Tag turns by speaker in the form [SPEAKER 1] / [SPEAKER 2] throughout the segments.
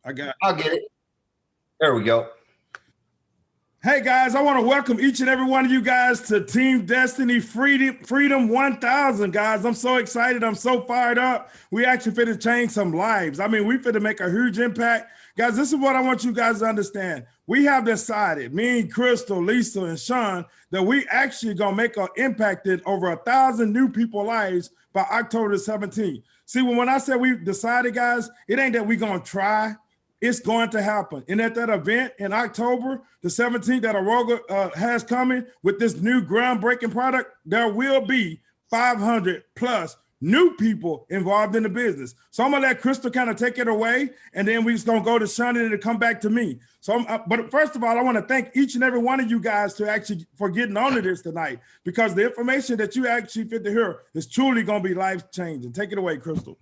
[SPEAKER 1] I'll get it. There we go.
[SPEAKER 2] Hey guys, I want to welcome each and every one of you guys to Team Destiny Freedom 1000, guys. I'm so excited. I'm so fired up. We actually finna change some lives. I mean, we finna make a huge impact. Guys, this is what I want you guys to understand. We have decided, me and Crystal, Lisa, and Sean, that we actually gonna make an impact in over 1,000 new people's lives by October the 17th. See, when I said we decided, guys, it ain't that we gonna try. It's going to happen. And at that event in October the 17th that Aroga has coming with this new groundbreaking product, there will be 500 plus new people involved in the business. So I'm gonna let Crystal kind of take it away, and then we just gonna go to Sean and it'll come back to me. So, but first of all, I want to thank each and every one of you guys for getting onto this tonight, because the information that you actually fit to hear is truly gonna be life changing. Take it away, Crystal.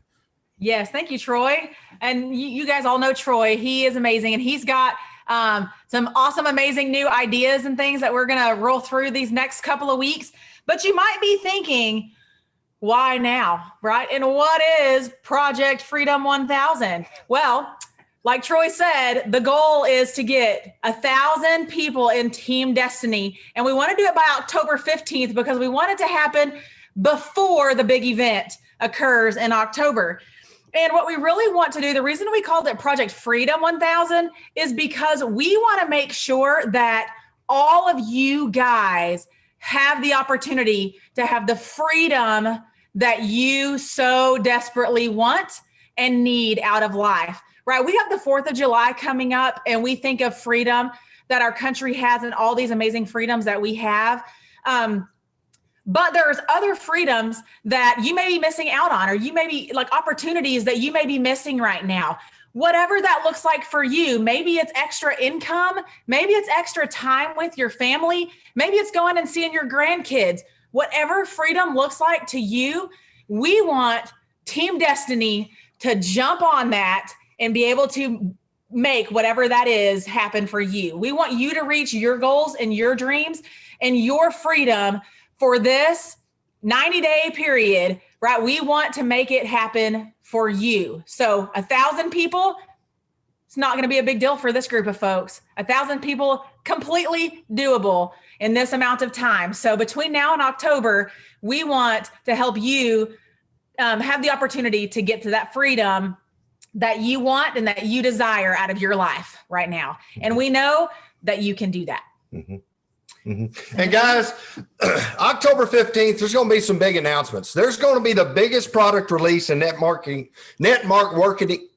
[SPEAKER 3] Yes, thank you, Troy. And you guys all know Troy. He is amazing, and he's got some awesome, amazing new ideas and things that we're going to roll through these next couple of weeks. But you might be thinking, why now, right? And what is Project Freedom 1000? Well, like Troy said, the goal is to get 1,000 people in Team Destiny. And we want to do it by October 15th because we want it to happen before the big event occurs in October. And what we really want to do, the reason we called it Project Freedom 1000 is because we want to make sure that all of you guys have the opportunity to have the freedom that you so desperately want and need out of life, right? We have the 4th of July coming up, and we think of freedom that our country has and all these amazing freedoms that we have. But there's other freedoms that you may be missing out on, or you may be like opportunities that you may be missing right now. Whatever that looks like for you, maybe it's extra income, maybe it's extra time with your family, maybe it's going and seeing your grandkids. Whatever freedom looks like to you, we want Team Destiny to jump on that and be able to make whatever that is happen for you. We want you to reach your goals and your dreams and your freedom for this 90-day period, right? We want to make it happen for you. So 1,000 people, it's not going to be a big deal for this group of folks. 1,000 people, completely doable in this amount of time. So between now and October, we want to help you have the opportunity to get to that freedom that you want and that you desire out of your life right now. And we know that you can do that.
[SPEAKER 1] Mm-hmm. Mm-hmm. And guys, October 15th, there's going to be some big announcements. There's going to be the biggest product release in network marketing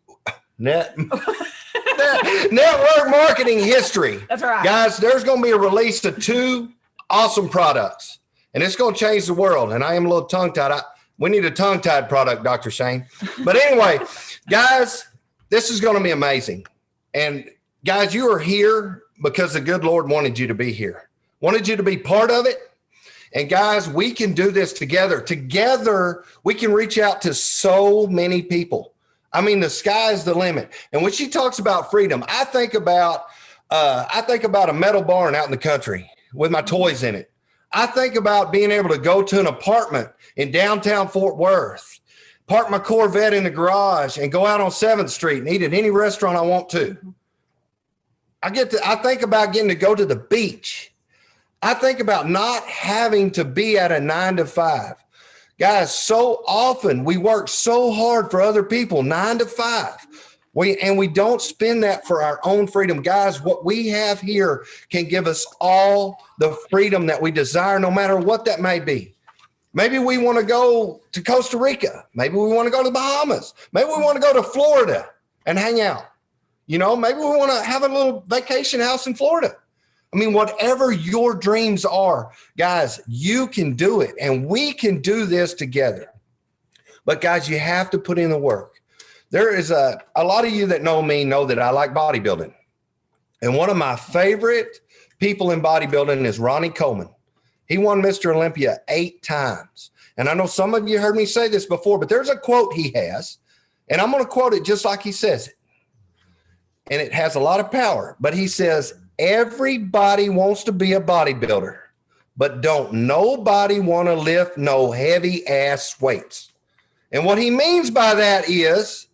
[SPEAKER 1] history.
[SPEAKER 3] That's right.
[SPEAKER 1] Guys, there's going to be a release of 2 awesome products, and it's going to change the world. And I am a little tongue-tied. We need a tongue-tied product, Dr. Shane. But anyway, guys, this is going to be amazing. And guys, you are here because the good Lord wanted you to be here. Wanted you to be part of it. And guys, we can do this together. Together, we can reach out to so many people. I mean, the sky's the limit. And when she talks about freedom, I think about a metal barn out in the country with my toys in it. I think about being able to go to an apartment in downtown Fort Worth, park my Corvette in the garage, and go out on 7th Street and eat at any restaurant I want to. I think about getting to go to the beach. I think about not having to be at a 9 to 5. Guys, so often we work so hard for other people, 9 to 5. We don't spend that for our own freedom. Guys, what we have here can give us all the freedom that we desire, no matter what that may be. Maybe we want to go to Costa Rica. Maybe we want to go to the Bahamas. Maybe we want to go to Florida and hang out. You know, maybe we want to have a little vacation house in Florida. I mean, whatever your dreams are, guys, you can do it, and we can do this together. But guys, you have to put in the work. There is a lot of you that know me know that I like bodybuilding. And one of my favorite people in bodybuilding is Ronnie Coleman. He won Mr. Olympia 8 times. And I know some of you heard me say this before, but there's a quote he has, and I'm going to quote it just like he says it. And it has a lot of power, but he says, everybody wants to be a bodybuilder, but don't nobody want to lift no heavy ass weights. And what he means by that is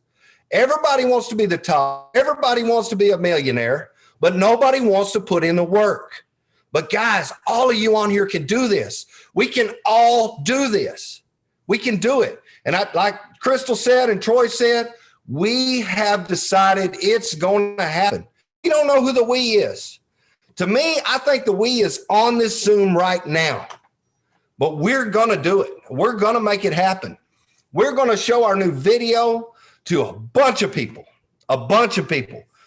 [SPEAKER 1] Everybody wants to be the top. Everybody wants to be a millionaire, but nobody wants to put in the work. But guys, all of you on here can do this. We can all do this. We can do it. And like Crystal said and Troy said, we have decided it's going to happen. You don't know who the we is. To me, I think the we is on this Zoom right now. But we're going to do it. We're going to make it happen. We're going to show our new video to a bunch of people.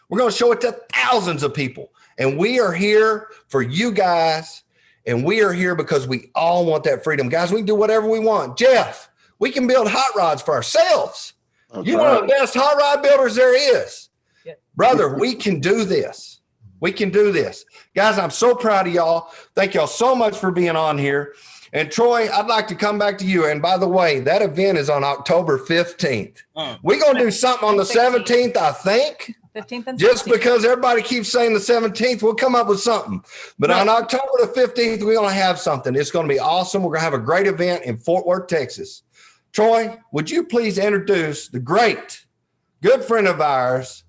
[SPEAKER 1] We're going to show it to thousands of people. And we are here for you guys. And we are here because we all want that freedom. Guys, we can do whatever we want. Jeff, we can build hot rods for ourselves. You're one of the best hot rod builders there is.
[SPEAKER 3] Yeah.
[SPEAKER 1] Brother, we can do this. We can do this. Guys, I'm so proud of y'all. Thank y'all so much for being on here. And Troy, I'd like to come back to you. And by the way, that event is on October 15th. We're going to do something on the 17th, I think.
[SPEAKER 3] 15th and
[SPEAKER 1] Just
[SPEAKER 3] 16th.
[SPEAKER 1] because everybody keeps saying the 17th, we'll come up with something. But on October the 15th, we're going to have something. It's going to be awesome. We're going to have a great event in Fort Worth, Texas. Troy, would you please introduce the great, good friend of ours,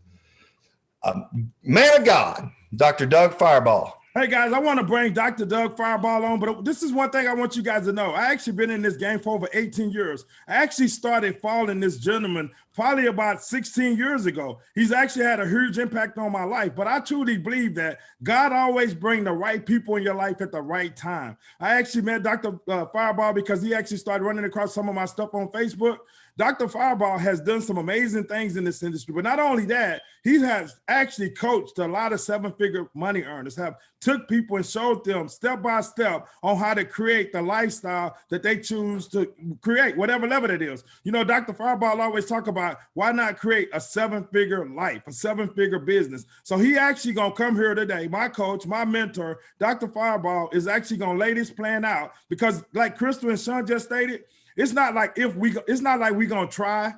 [SPEAKER 1] man of God, Dr. Doug Fireball.
[SPEAKER 2] Hey guys, I want to bring Dr. Doug Fireball on, but this is one thing I want you guys to know. I actually been in this game for over 18 years. I actually started following this gentleman probably about 16 years ago. He's actually had a huge impact on my life, but I truly believe that God always brings the right people in your life at the right time. I actually met Dr. Fireball because he actually started running across some of my stuff on Facebook. Dr. Fireball has done some amazing things in this industry, but not only that, he has actually coached a lot of seven-figure money earners, have took people and showed them step by step on how to create the lifestyle that they choose to create, whatever level it is. You know, Dr. Fireball always talk about why not create a seven-figure life, a seven-figure business. So he actually gonna come here today. My coach, my mentor, Dr. Fireball is actually gonna lay this plan out because like Crystal and Sean just stated, it's not like we're gonna try.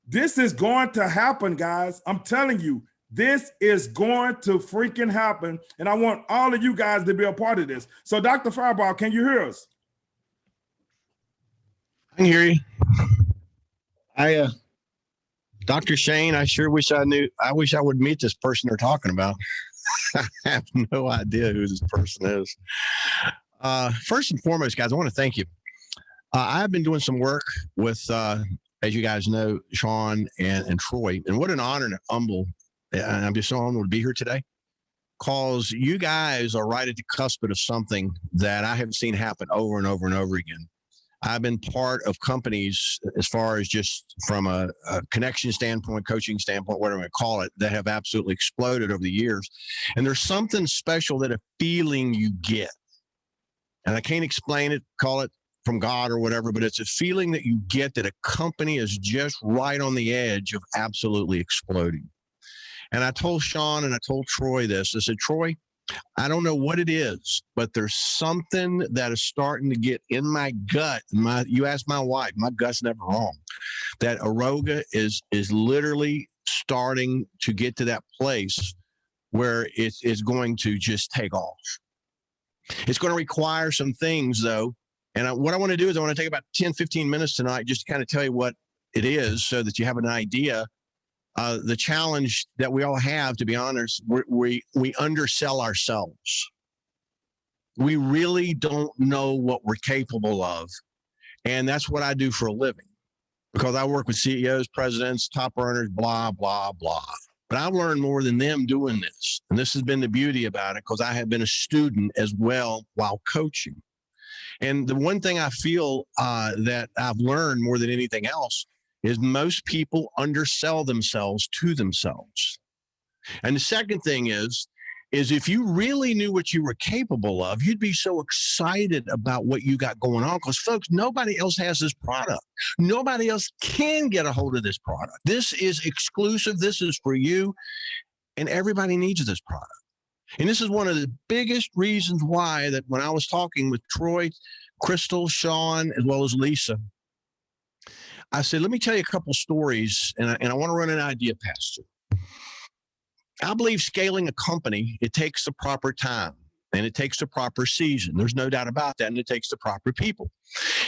[SPEAKER 2] This is going to happen, guys. I'm telling you, this is going to freaking happen. And I want all of you guys to be a part of this. So Dr. Fireball, can you hear us?
[SPEAKER 4] I can hear you. Dr. Shane, I sure wish I would meet this person they're talking about. I have no idea who this person is. First and foremost, guys, I want to thank you. I've been doing some work with, as you guys know, Sean and Troy, and what an honor and humble. And I'm just so honored to be here today because you guys are right at the cusp of something that I have seen happen over and over and over again. I've been part of companies as far as just from a connection standpoint, coaching standpoint, whatever you call it, that have absolutely exploded over the years. And there's something special that a feeling you get. And I can't explain it, call it from God or whatever, but it's a feeling that you get that a company is just right on the edge of absolutely exploding. And I told Sean and I told Troy this. I said, Troy, I don't know what it is, but there's something that is starting to get in my gut. You ask my wife, my gut's never wrong. That Aroga is literally starting to get to that place where it's going to just take off. It's going to require some things, though. And what I want to do is I want to take about 10, 15 minutes tonight just to kind of tell you what it is so that you have an idea. The challenge that we all have, to be honest, we undersell ourselves. We really don't know what we're capable of. And that's what I do for a living because I work with CEOs, presidents, top earners, blah, blah, blah. But I've learned more than them doing this. And this has been the beauty about it because I have been a student as well while coaching. And the one thing I feel that I've learned more than anything else is most people undersell themselves to themselves. And the second thing is if you really knew what you were capable of, you'd be so excited about what you got going on because, folks, nobody else has this product. Nobody else can get a hold of this product. This is exclusive. This is for you. And everybody needs this product. And this is one of the biggest reasons why that when I was talking with Troy, Crystal, Sean, as well as Lisa, I said, let me tell you a couple stories, and I want to run an idea past you. I believe scaling a company, it takes the proper time. and it takes the proper season. There's no doubt about that. And it takes the proper people.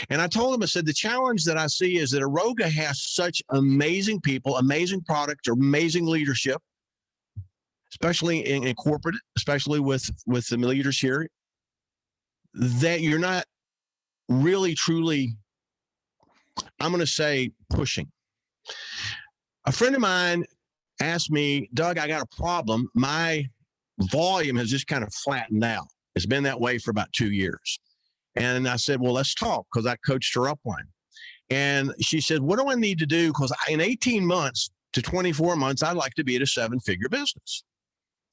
[SPEAKER 4] And I told him, I said, the challenge that I see is that Aroga has such amazing people, amazing products, amazing leadership, especially in corporate, especially with the leaders here, that you're not really, truly, I'm going to say, pushing. A friend of mine asked me, Doug, I got a problem. My volume has just kind of flattened out. It's been that way for about 2 years. And I said, well, let's talk, because I coached her upline. And she said, what do I need to do? Because in 18 months to 24 months, I'd like to be at a 7-figure business.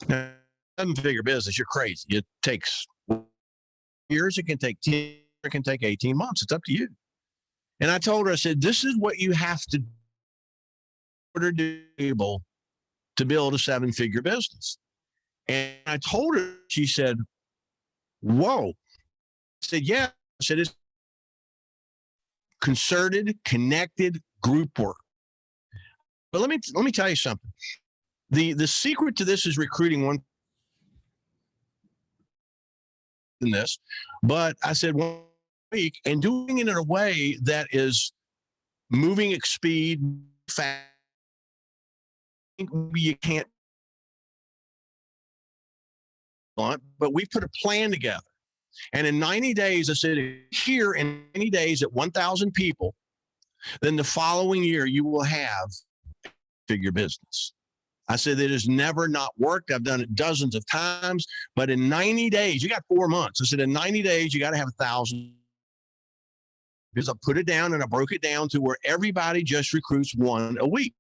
[SPEAKER 4] Now, 7-figure business, you're crazy. It takes years. It can take 10, it can take 18 months. It's up to you. And I told her, I said, this is what you have to do in order to be able to build a 7-figure business. And I told her, she said, whoa. I said, yeah. I said, it's concerted, connected group work. But let me tell you something. The secret to this is recruiting one in this. But I said 1 week and doing it in a way that is moving at speed, fast. You can't, but we put a plan together. And in 90 days, I said, here in 90 days at 1,000 people, then the following year you will have a figure business. I said, it has never not worked. I've done it dozens of times, but in 90 days, you got 4 months. I said, in 90 days, you got to have 1,000. Because I put it down and I broke it down to where everybody just recruits one a week.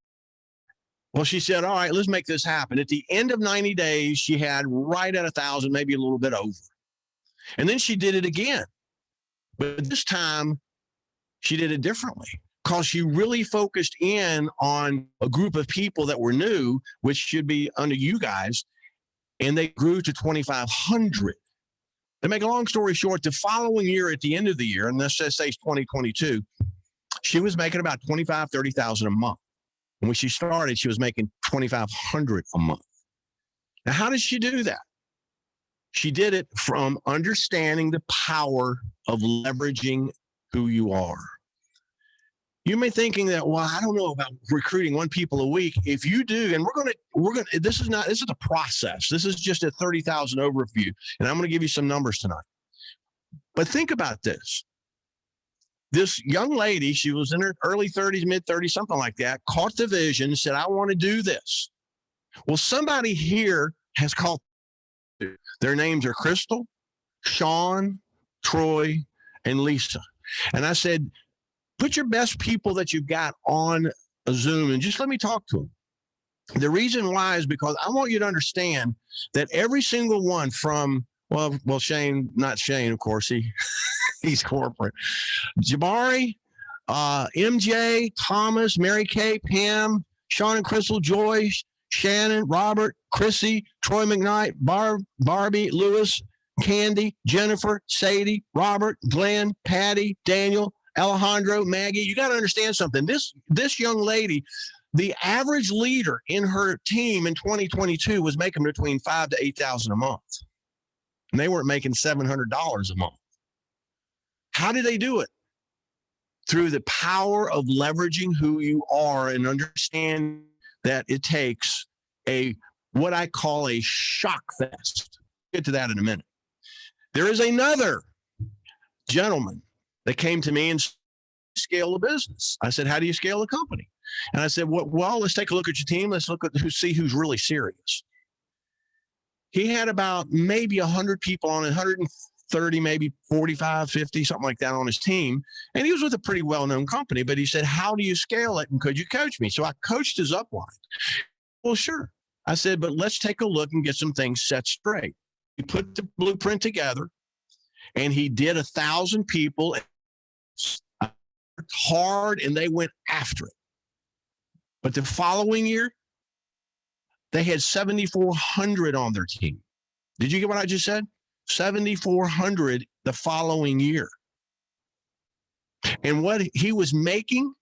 [SPEAKER 4] Well, she said, all right, let's make this happen. At the end of 90 days, she had right at 1,000, maybe a little bit over. And then she did it again. But this time, she did it differently because she really focused in on a group of people that were new, which should be under you guys, and they grew to 2,500. To make a long story short, the following year at the end of the year, and let's just say it's 2022, she was making about 25, 30,000 a month. And when she started, she was making 2,500 a month. Now, how did she do that? She did it from understanding the power of leveraging who you are. You may be thinking that, well, I don't know about recruiting 1 people a week. If you do, and we're gonna, this is a process. This is just a 30,000 overview. And I'm going to give you some numbers tonight. But think about this. This young lady, she was in her early 30s, mid 30s, something like that, caught the vision and said, I want to do this. Well, somebody here has caught. Their names are Crystal, Sean, Troy, and Lisa. And I said, put your best people that you've got on a Zoom and just let me talk to them. The reason why is because I want you to understand that every single one from, well, Shane, not Shane, of course, he's corporate. Jabari, MJ, Thomas, Mary Kay, Pam, Sean and Crystal, Joy, Shannon, Robert, Chrissy, Troy McKnight, Barbie, Lewis, Candy, Jennifer, Sadie, Robert, Glenn, Patty, Daniel, Alejandro, Maggie. You got to understand something. This young lady, the average leader in her team in 2022 was making between $5,000 to $8,000 a month. And they weren't making $700 a month. How did they do it? Through the power of leveraging who you are and understand that it takes what I call a shock fest. I'll get to that in a minute. There is another gentleman that came to me and scale a business. I said, how do you scale a company? And I said, well, let's take a look at your team. Let's look at see who's really serious. He had about maybe 100 people on it, 130, maybe 45, 50, something like that on his team. And he was with a pretty well-known company, but he said, how do you scale it? And could you coach me? So I coached his upline. Well, sure. I said, but let's take a look and get some things set straight. He put the blueprint together and he did 1,000 people hard and they went after it. But the following year, they had 7,400 on their team. Did you get what I just said? 7,400 the following year. And what he was making,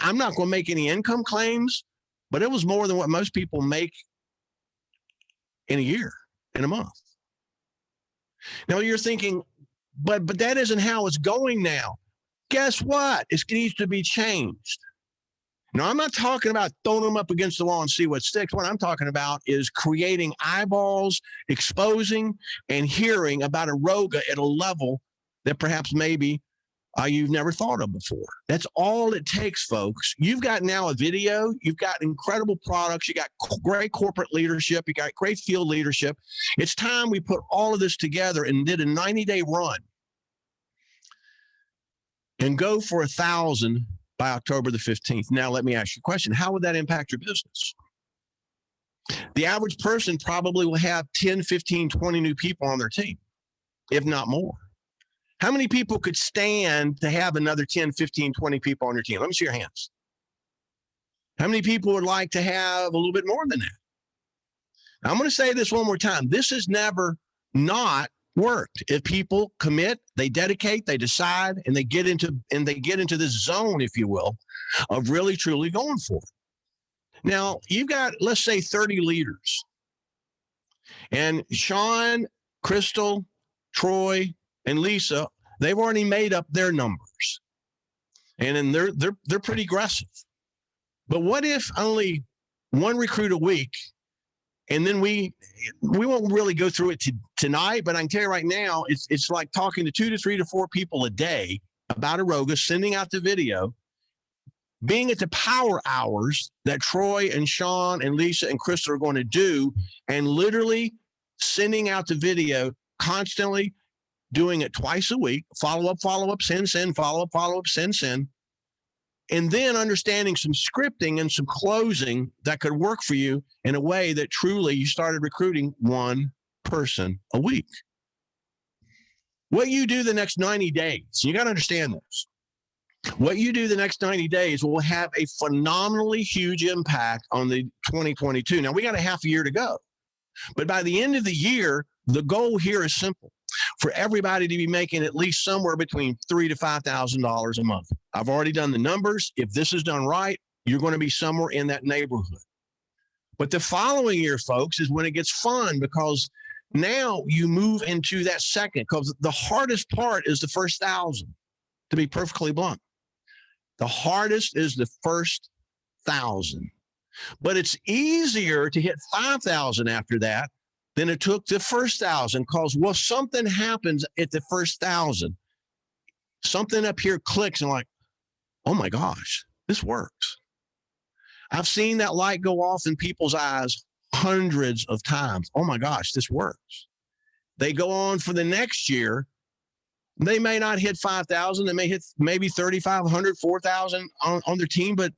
[SPEAKER 4] I'm not going to make any income claims, but it was more than what most people make in a year, in a month. Now you're thinking, but that isn't how it's going now. Guess what? It needs to be changed. Now, I'm not talking about throwing them up against the wall and see what sticks. What I'm talking about is creating eyeballs, exposing, and hearing about Aroga at a level that perhaps maybe you've never thought of before. That's all it takes, folks. You've got now a video. You've got incredible products. You got great corporate leadership. You got great field leadership. It's time we put all of this together and did a 90-day run and go for 1,000 by October the 15th. Now, let me ask you a question. How would that impact your business? The average person probably will have 10, 15, 20 new people on their team, if not more. How many people could stand to have another 10, 15, 20 people on your team? Let me see your hands. How many people would like to have a little bit more than that? Now, I'm going to say this one more time. This has never not worked. If people commit, they dedicate, they decide, and they get into this zone, if you will, of really truly going for it. Now, you've got, let's say, 30 leaders. And Sean, Crystal, Troy, and Lisa, they've already made up their numbers. And then they're pretty aggressive. But what if only one recruit a week? And then we won't really go through it tonight, but I can tell you right now, it's like talking to 2 to 3 to 4 people a day about Aroga, sending out the video, being at the power hours that Troy and Sean and Lisa and Crystal are going to do, and literally sending out the video constantly, doing it twice a week, follow up, send, follow up, send. And then understanding some scripting and some closing that could work for you in a way that truly you started recruiting one person a week. What you do the next 90 days, you got to understand this. What you do the next 90 days will have a phenomenally huge impact on the 2022. Now, we got a half a year to go. But by the end of the year, the goal here is simple. For everybody to be making at least somewhere between $3,000 to $5,000 a month. I've already done the numbers. If this is done right, you're going to be somewhere in that neighborhood. But the following year, folks, is when it gets fun, because now you move into that second, because the hardest part is the first 1,000, to be perfectly blunt. The hardest is the first 1,000. But it's easier to hit 5,000 after that than it took the first 1,000, because something happens at the first 1,000. Something up here clicks and like, oh my gosh, this works. I've seen that light go off in people's eyes hundreds of times. Oh my gosh, this works. They go on for the next year. They may not hit 5,000. They may hit maybe 3,500, 4,000 on their team. But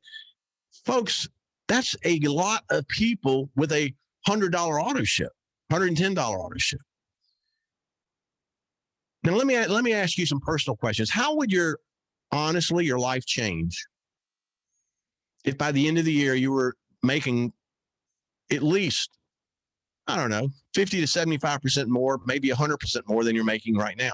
[SPEAKER 4] folks, that's a lot of people with a $100 auto ship. $110 auto ship. Now, let me ask you some personal questions. How would your life change if by the end of the year you were making at least, I don't know, 50 to 75% more, maybe 100% more than you're making right now?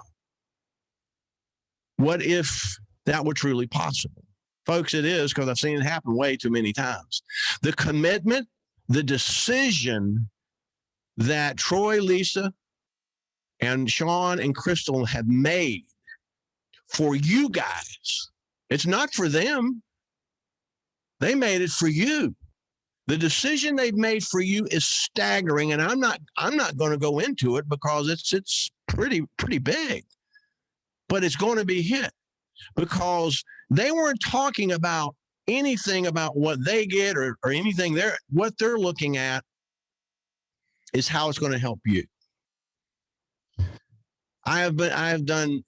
[SPEAKER 4] What if that were truly possible? Folks, it is, because I've seen it happen way too many times. The commitment, the decision that Troy, Lisa, and Sean and Crystal have made for you guys. It's not for them. They made it for you. The decision they've made for you is staggering, and I'm not going to go into it because it's pretty big. But it's going to be hit, because they weren't talking about anything about what they get or anything there. What they're looking at is how it's going to help you. I have done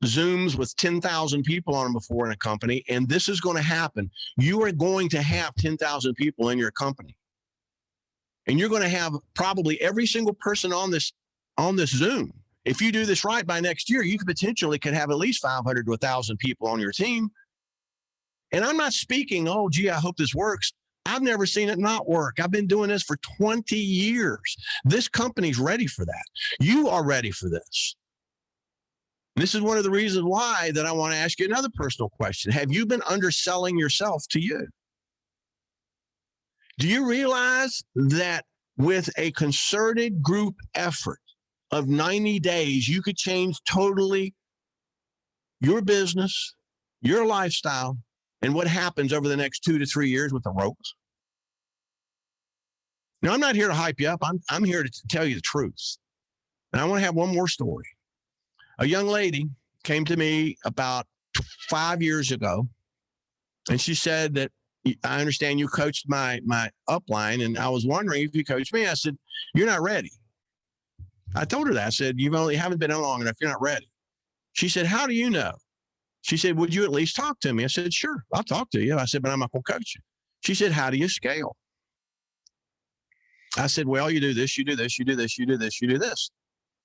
[SPEAKER 4] Zooms with 10,000 people on them before in a company, and this is going to happen. You are going to have 10,000 people in your company, and you're going to have probably every single person on this Zoom. If you do this right, by next year, you could have at least 500 to 1,000 people on your team. And I'm not speaking, oh, gee, I hope this works. I've never seen it not work. I've been doing this for 20 years. This company's ready for that. You are ready for this. This is one of the reasons why that I want to ask you another personal question. Have you been underselling yourself to you? Do you realize that with a concerted group effort, of 90 days, you could change totally your business, your lifestyle, and what happens over the next 2 to 3 years with the ropes. Now, I'm not here to hype you up. I'm here to tell you the truth. And I want to have one more story. A young lady came to me about 5 years ago, and she said that, I understand you coached my upline, and I was wondering if you coached me. I said, you're not ready. I told her that. I said, haven't been in long enough. You're not ready. She said, how do you know? She said, would you at least talk to me? I said, sure, I'll talk to you. I said, but I'm not going to coach you. She said, how do you scale? I said, well, you do this, you do this, you do this, you do this, you do this.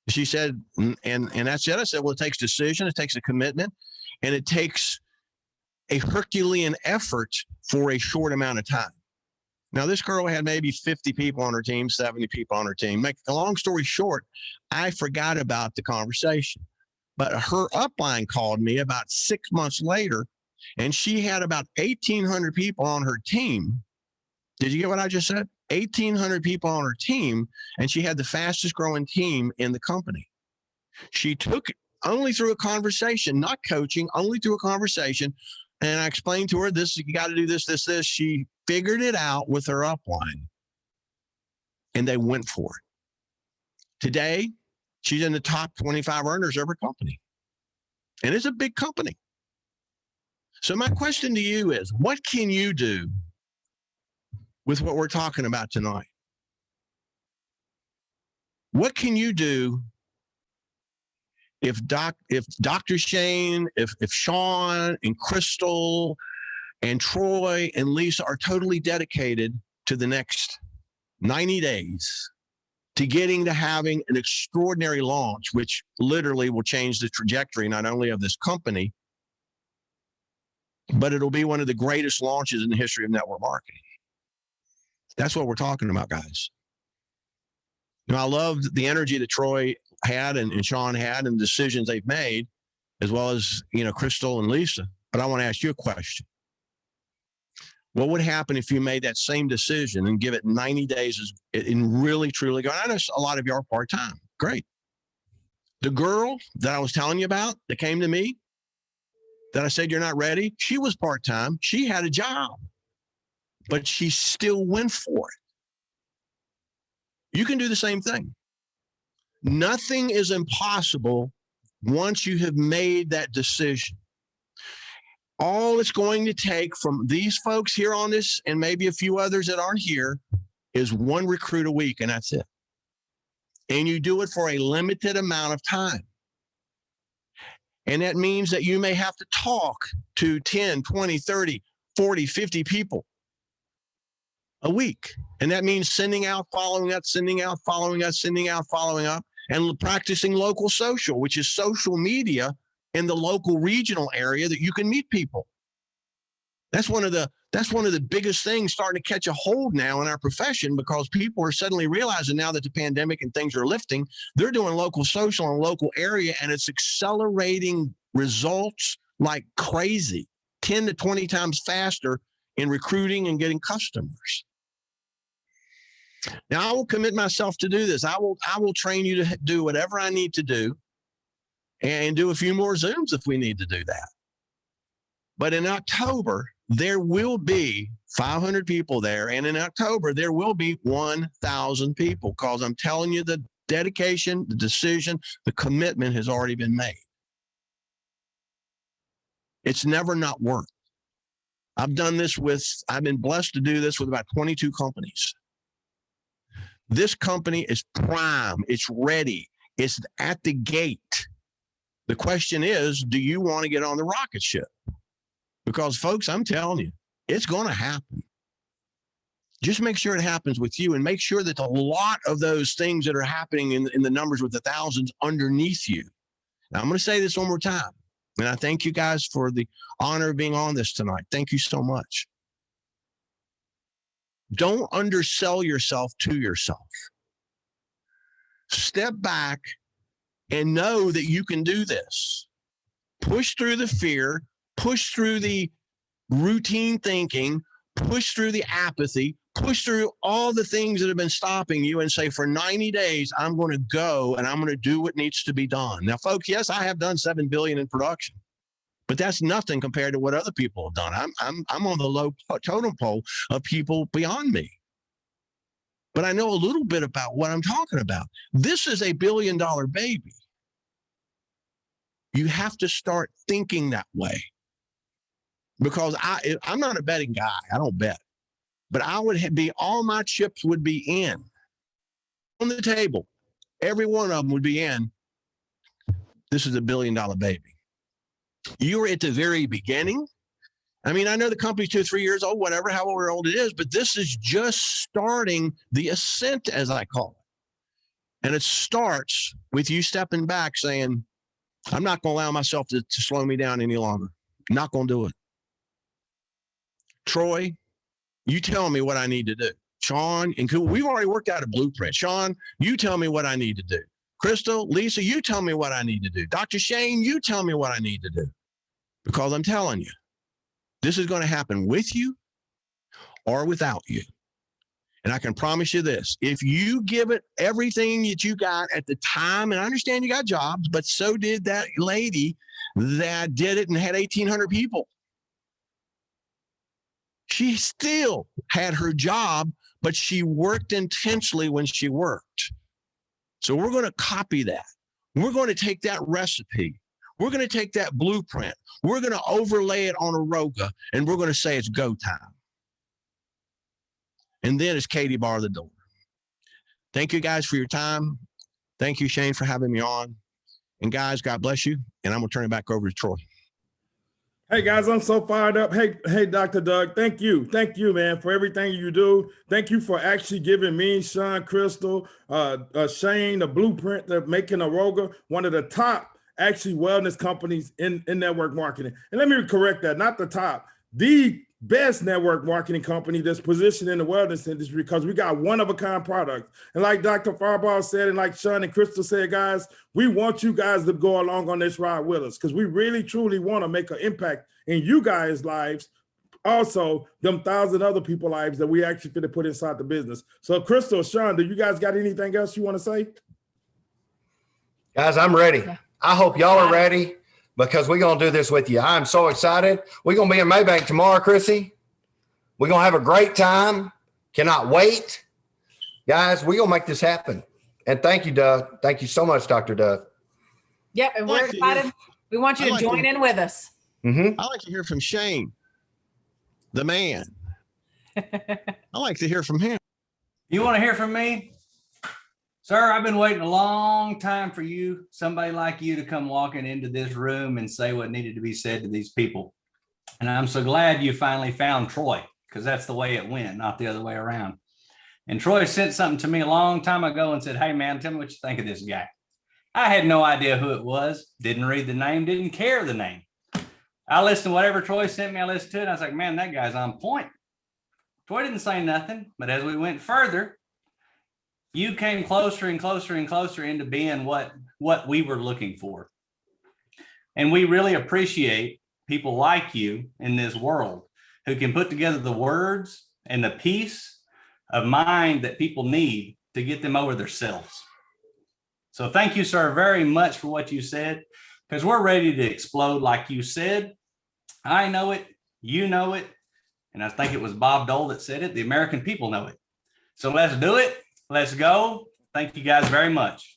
[SPEAKER 4] She said, and that's it. I said, well, it takes decision, it takes a commitment, and it takes a Herculean effort for a short amount of time. Now, this girl had maybe 50 people on her team, 70 people on her team. Make a long story short, I forgot about the conversation. But her upline called me about 6 months later, and she had about 1,800 people on her team. Did you get what I just said? 1,800 people on her team, and she had the fastest growing team in the company. She took it only through a conversation, not coaching, only through a conversation. And I explained to her, this, you got to do this, this, this. She figured it out with her upline, and they went for it. Today, she's in the top 25 earners of her company, and it's a big company. So my question to you is, what can you do with what we're talking about tonight? What can you do if Dr. Shane, if Sean and Crystal and Troy and Lisa are totally dedicated to the next 90 days to getting to having an extraordinary launch, which literally will change the trajectory not only of this company, but it'll be one of the greatest launches in the history of network marketing. That's what we're talking about, guys. You know, I loved the energy that Troy had and Sean had and the decisions they've made, as well as, you know, Crystal and Lisa. But I want to ask you a question. What would happen if you made that same decision and give it 90 days and really, truly go? I know a lot of you are part-time. Great. The girl that I was telling you about that came to me, that I said, you're not ready, she was part-time. She had a job, but she still went for it. You can do the same thing. Nothing is impossible once you have made that decision. All it's going to take from these folks here on this, and maybe a few others that aren't here, is one recruit a week, and that's it. And you do it for a limited amount of time. And that means that you may have to talk to 10, 20, 30, 40, 50 people a week. And that means sending out, following up, sending out, following up, sending out, following up, and practicing local social, which is social media in the local regional area that you can meet people. That's one of the biggest things starting to catch a hold now in our profession, because people are suddenly realizing now that the pandemic and things are lifting, they're doing local social in a local area, and it's accelerating results like crazy, 10 to 20 times faster in recruiting and getting customers. Now, I will commit myself to do this. I will train you to do whatever I need to do and do a few more Zooms if we need to do that. But in October, there will be 500 people there. And in October, there will be 1,000 people, because I'm telling you, the dedication, the decision, the commitment has already been made. It's never not worked. I've been blessed to do this with about 22 companies. This company is prime. It's ready. It's at the gate. The question is, do you want to get on the rocket ship? Because, folks, I'm telling you, it's going to happen. Just make sure it happens with you, and make sure that a lot of those things that are happening in the numbers with the thousands underneath you. Now, I'm going to say this one more time, and I thank you guys for the honor of being on this tonight. Thank you so much. Don't undersell yourself to yourself. Step back and know that you can do this. Push through the fear, push through the routine thinking, push through the apathy, push through all the things that have been stopping you and say, for 90 days, I'm going to go and I'm going to do what needs to be done. Now, folks, yes, I have done 7 billion in production, but that's nothing compared to what other people have done. I'm on the low totem pole of people beyond me. But I know a little bit about what I'm talking about. This is a $1 billion baby. You have to start thinking that way. Because I'm not a betting guy. I don't bet. But I would be, all my chips would be in on the table. Every one of them would be in. This is a $1 billion baby. You're at the very beginning. I mean, I know the company's 2 or 3 years old, whatever, however old it is, but this is just starting the ascent, as I call it. And it starts with you stepping back saying, I'm not going to allow myself to slow me down any longer. I'm not going to do it. Troy, you tell me what I need to do. Sean, and we've already worked out a blueprint. Sean, you tell me what I need to do. Crystal, Lisa, you tell me what I need to do. Dr. Shane, you tell me what I need to do. Because I'm telling you, this is going to happen with you or without you. And I can promise you this, if you give it everything that you got at the time, and I understand you got jobs, but so did that lady that did it and had 1,800 people. She still had her job, but she worked intensely when she worked. So we're going to copy that. We're going to take that recipe. We're going to take that blueprint. We're going to overlay it on a Roga, and we're going to say it's go time. And then it's Katie bar the door. Thank you guys for your time. Thank you, Shane, for having me on. And guys, God bless you. And I'm going to turn it back over to Troy.
[SPEAKER 2] Hey guys, I'm so fired up. Hey, Dr. Doug, thank you, man, for everything you do. Thank you for actually giving me, Sean, Crystal, Shane, the blueprint of making a Roga, one of the top actually wellness companies in network marketing. And let me correct that, not the top, the best network marketing company that's positioned in the wellness industry, because we got one-of-a-kind products. And like Dr. Fireball said, and like Sean and Crystal said, guys, we want you guys to go along on this ride with us, because we really, truly want to make an impact in you guys' lives. Also, them 1,000 other people's lives that we actually fit to put inside the business. So Crystal, Sean, do you guys got anything else you want to say?
[SPEAKER 1] Guys, I'm ready. I hope y'all are ready, because we're going to do this with you. I'm so excited. We're going to be in Maybank tomorrow, Chrissy. We're going to have a great time. Cannot wait. Guys, we're going to make this happen. And thank you, Doug. Thank you so much, Dr. Doug.
[SPEAKER 3] Yep, and we're excited. We want you to join in with us.
[SPEAKER 1] Mm-hmm.
[SPEAKER 4] I like to hear from Shane, the man. I like to hear from him.
[SPEAKER 5] You want to hear from me? Sir, I've been waiting a long time for you, somebody like you, to come walking into this room and say what needed to be said to these people. And I'm so glad you finally found Troy, because that's the way it went, not the other way around. And Troy sent something to me a long time ago and said, hey, man, tell me what you think of this guy. I had no idea who it was, didn't read the name, didn't care the name. I listened to whatever Troy sent me, I listened to it, and I was like, man, that guy's on point. Troy didn't say nothing, but as we went further, you came closer and closer and closer into being what we were looking for. And we really appreciate people like you in this world who can put together the words and the peace of mind that people need to get them over themselves. So thank you, sir, very much for what you said, because we're ready to explode like you said. I know it, you know it, and I think it was Bob Dole that said it. The American people know it. So let's do it. Let's go. Thank you guys very much.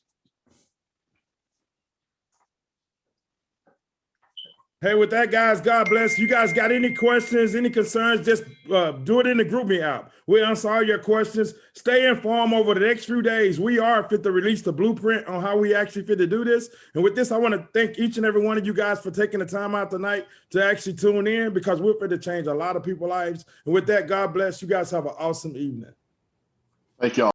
[SPEAKER 2] Hey, with that, guys, God bless. You guys got any questions, any concerns, just do it in the GroupMe app. We'll answer all your questions. Stay informed over the next few days. We are fit to release the blueprint on how we actually fit to do this. And with this, I want to thank each and every one of you guys for taking the time out tonight to actually tune in, because we're fit to change a lot of people's lives. And with that, God bless. You guys have an awesome evening.
[SPEAKER 6] Thank y'all.